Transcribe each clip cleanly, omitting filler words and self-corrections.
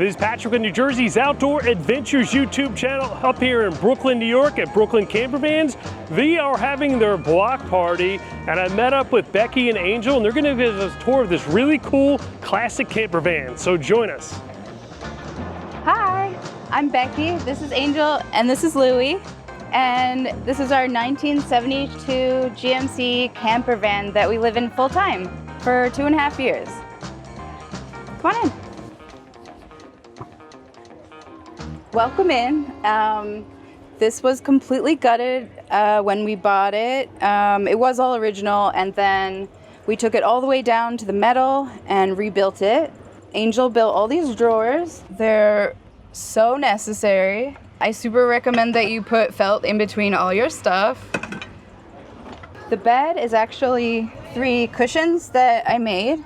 This is Patrick with New Jersey's Outdoor Adventures YouTube channel up here in Brooklyn, New York at Brooklyn Campervans. They are having their block party and I met up with Becky and Angel and they're going to give us a tour of this really cool classic campervan. So join us. Hi, I'm Becky, this is Angel, and this is Louie. And this is our 1972 GMC campervan that we live in full time for 2.5 years. Come on in. Welcome in. This was completely gutted when we bought it. It was all original, and then we took it all the way down to the metal and rebuilt it. Angel built all these drawers. They're so necessary. I super recommend that you put felt in between all your stuff. The bed is actually 3 cushions that I made.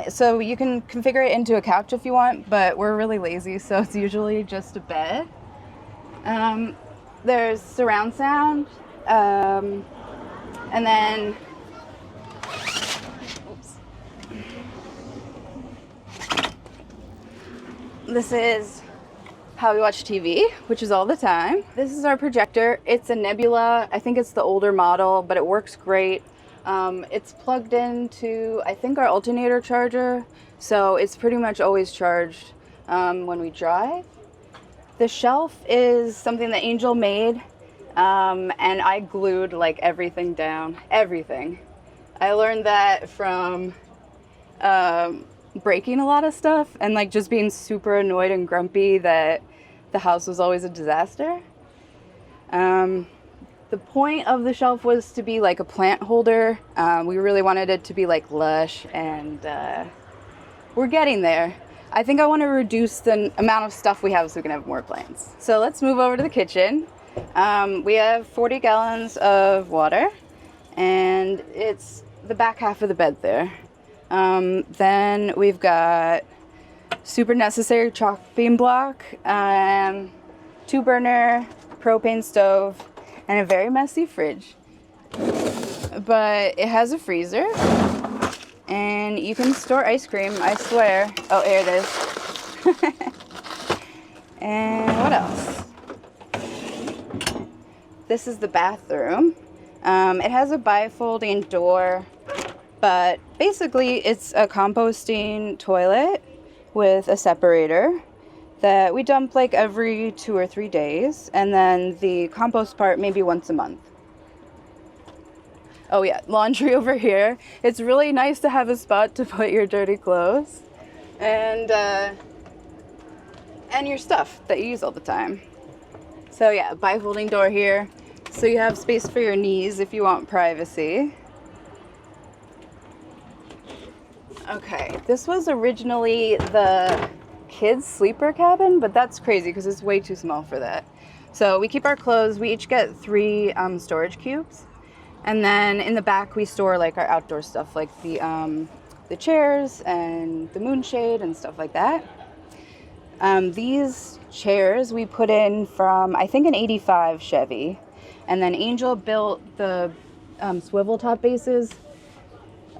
So you can configure it into a couch if you want, but we're really lazy, so it's usually just a bed. There's surround sound, and then this is how we watch TV, which is all the time. This is our projector. It's a Nebula. I think it's the older model, but it works great. It's plugged into, I think, our alternator charger, so it's pretty much always charged when we drive. The shelf is something that Angel made, and I glued like everything down, everything. I learned that from breaking a lot of stuff and like just being super annoyed and grumpy that the house was always a disaster. The point of the shelf was to be like a plant holder. We really wanted it to be like lush, and we're getting there. I think I want to reduce the amount of stuff we have so we can have more plants. So let's move over to the kitchen. We have 40 gallons of water, and it's the back half of the bed there. Then we've got super necessary chopping block, 2-burner propane stove, and a very messy fridge. But it has a freezer, and you can store ice cream, I swear. Oh, here it is. And what else? This is the bathroom. It has a bifolding door, but basically it's a composting toilet with a separator that we dump like every 2 or 3 days, and then the compost part maybe once a month. Oh yeah, laundry over here. It's really nice to have a spot to put your dirty clothes and your stuff that you use all the time. So yeah, bifolding door here, so you have space for your knees if you want privacy. Okay, this was originally the kids' sleeper cabin, but that's crazy because it's way too small for that. So we keep our clothes. We each get 3 storage cubes, and then in the back we store like our outdoor stuff, like the chairs and the moonshade and stuff like that. These chairs we put in from, I think, an '85 Chevy, and then Angel built the swivel top bases.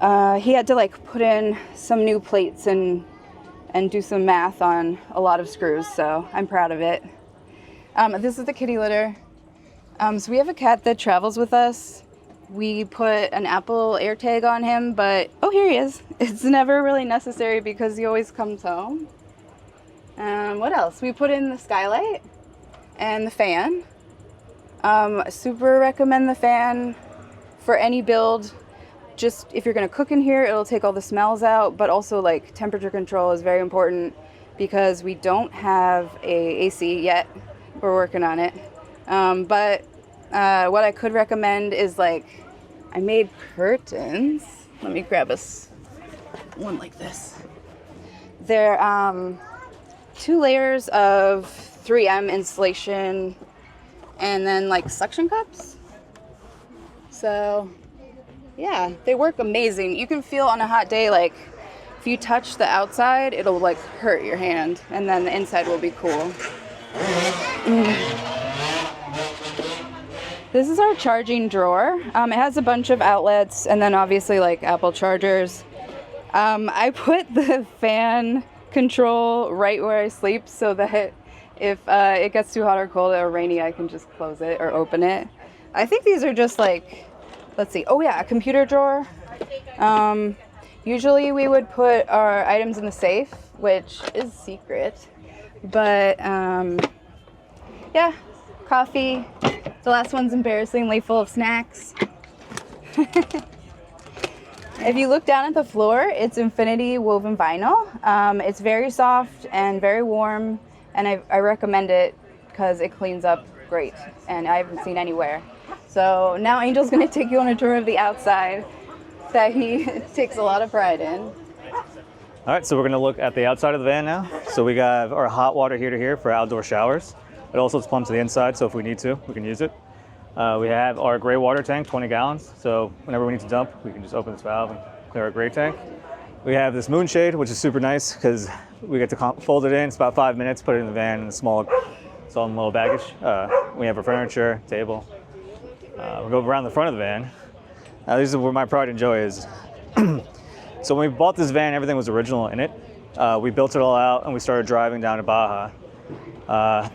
He had to like put in some new plates and do some math on a lot of screws, so I'm proud of it. This is the kitty litter. So we have a cat that travels with us. We put an Apple AirTag on him, but oh, here he is. It's never really necessary because he always comes home. What else? We put in the skylight and the fan. Super recommend the fan for any build. Just if you're going to cook in here, it'll take all the smells out, but also like temperature control is very important because we don't have a AC yet. We're working on it. But what I could recommend is like, I made curtains. Let me grab one like this. They're 2 layers of 3M insulation and then like suction cups. So yeah, they work amazing. You can feel on a hot day, like if you touch the outside, it'll like hurt your hand, and then the inside will be cool. This is our charging drawer. It has a bunch of outlets and then obviously like Apple chargers. I put the fan control right where I sleep so that if it gets too hot or cold or rainy, I can just close it or open it. I think these are just like, let's see. Oh yeah, a computer drawer. Usually we would put our items in the safe, which is secret. But yeah, coffee. The last one's embarrassingly full of snacks. If you look down at the floor, it's Infinity woven vinyl. It's very soft and very warm, and I recommend it because it cleans up great, and I haven't seen anywhere. So now Angel's gonna take you on a tour of the outside that he takes a lot of pride in. All right, so we're gonna look at the outside of the van now. So we got our hot water heater here for outdoor showers. It also is plumbed to the inside, so if we need to, we can use it. We have our gray water tank, 20 gallons. So whenever we need to dump, we can just open this valve and clear our gray tank. We have this moonshade, which is super nice because we get to fold it in. It's about 5 minutes, put it in the van in a small little baggage. We have our furniture, table. We'll go around the front of the van. Now this is where my pride and joy is. So when we bought this van, everything was original in it. We built it all out and we started driving down to Baja.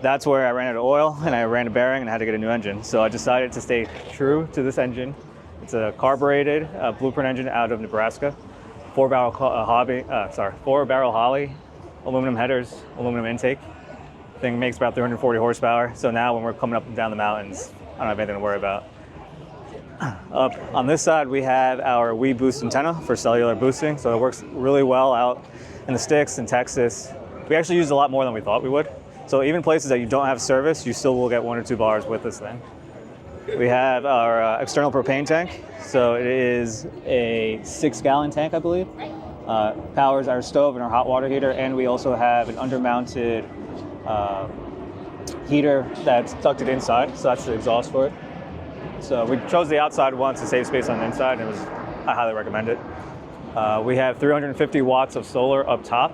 That's where I ran out of oil and I ran a bearing and I had to get a new engine. So I decided to stay true to this engine. It's a carbureted blueprint engine out of Nebraska. 4-barrel Holley, aluminum headers, aluminum intake. Thing makes about 340 horsepower. So now when we're coming up and down the mountains, I don't have anything to worry about. Up on this side, we have our Wii Boost antenna for cellular boosting. So it works really well out in the sticks in Texas. We actually used a lot more than we thought we would. So even places that you don't have service, you still will get 1 or 2 bars with this thing. We have our external propane tank. So it is a 6-gallon tank, I believe. Powers our stove and our hot water heater. And we also have an undermounted heater that's tucked it inside. So that's the exhaust for it. So we chose the outside one to save space on the inside, and I highly recommend it. We have 350 watts of solar up top.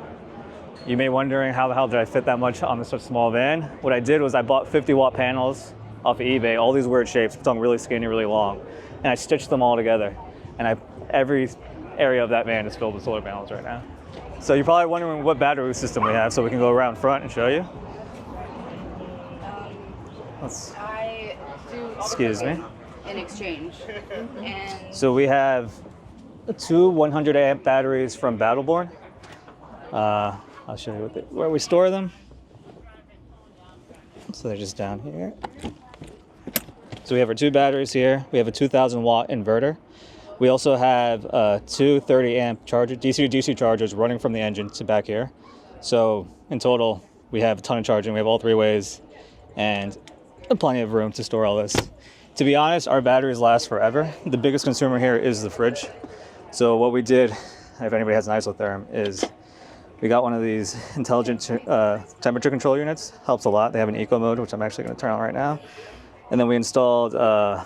You may be wondering how the hell did I fit that much on such a small van? What I did was I bought 50-watt panels off of eBay, all these weird shapes, some really skinny, really long, and I stitched them all together. And every area of that van is filled with solar panels right now. So you're probably wondering what battery system we have, so we can go around front and show you. Excuse me. In exchange. And So we have 2 100-amp batteries from Battleborn. I'll show you where we store them. So they're just down here. So we have our 2 batteries here. We have a 2,000-watt inverter. We also have 2 30-amp chargers, DC-to-DC chargers running from the engine to back here. So in total, we have a ton of charging. We have all 3 ways and plenty of room to store all this. To be honest, our batteries last forever. The biggest consumer here is the fridge. So what we did, if anybody has an isotherm, is we got one of these intelligent temperature control units. Helps a lot. They have an eco mode, which I'm actually going to turn on right now. And then we installed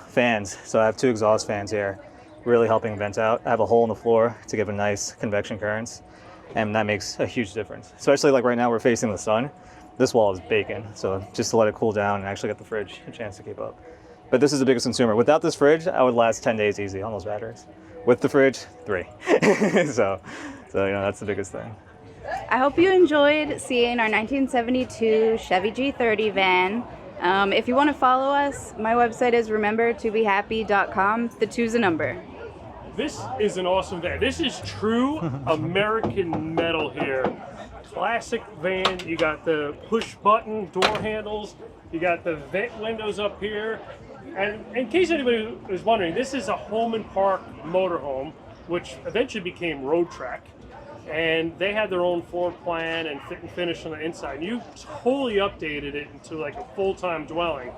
fans. So I have 2 exhaust fans here, really helping vent out. I have a hole in the floor to give a nice convection currents, and that makes a huge difference. Especially like right now we're facing the sun. This wall is baking, so just to let it cool down and actually get the fridge a chance to keep up. But this is the biggest consumer. Without this fridge, I would last 10 days easy on those batteries. With the fridge, 3. so that's the biggest thing. I hope you enjoyed seeing our 1972 Chevy G30 van. If you want to follow us, my website is remembertobehappy.com. The 2's a number. This is an awesome van. This is true American metal here. Classic van. You got the push button door handles. You got the vent windows up here. And in case anybody was wondering, this is a home and park motorhome, which eventually became Roadtrek. And they had their own floor plan and fit and finish on the inside. And you totally updated it into like a full-time dwelling.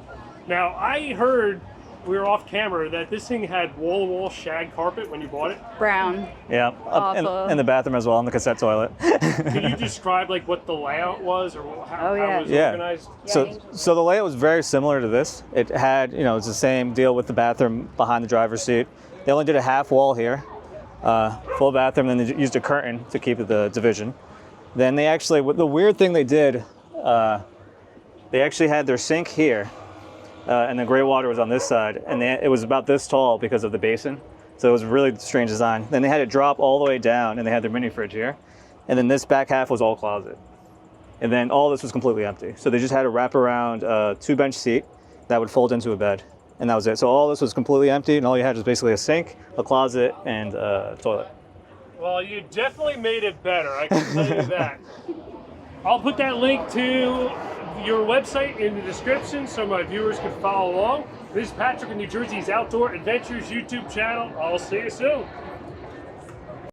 Now, I heard, we were off camera, that this thing had wall-to-wall shag carpet when you bought it. Brown. Yeah, up in the bathroom as well, in the cassette toilet. Can you describe like what the layout was or how it was organized? So the layout was very similar to this. It had, it's the same deal with the bathroom behind the driver's seat. They only did a half wall here. Full bathroom, then they used a curtain to keep the division. Then they actually, the weird thing they did, they actually had their sink here, and the gray water was on this side, and it was about this tall because of the basin. So it was a really strange design. Then they had it drop all the way down, and they had their mini fridge here. And then this back half was all closet. And then all this was completely empty. So they just had a wraparound 2-bench seat that would fold into a bed. And that was it. So all this was completely empty, and all you had was basically a sink, a closet, and a toilet. Well, you definitely made it better, I can tell you that. I'll put that link to your website in the description so my viewers can follow along. This is Patrick in New Jersey's Outdoor Adventures YouTube channel. I'll see you soon.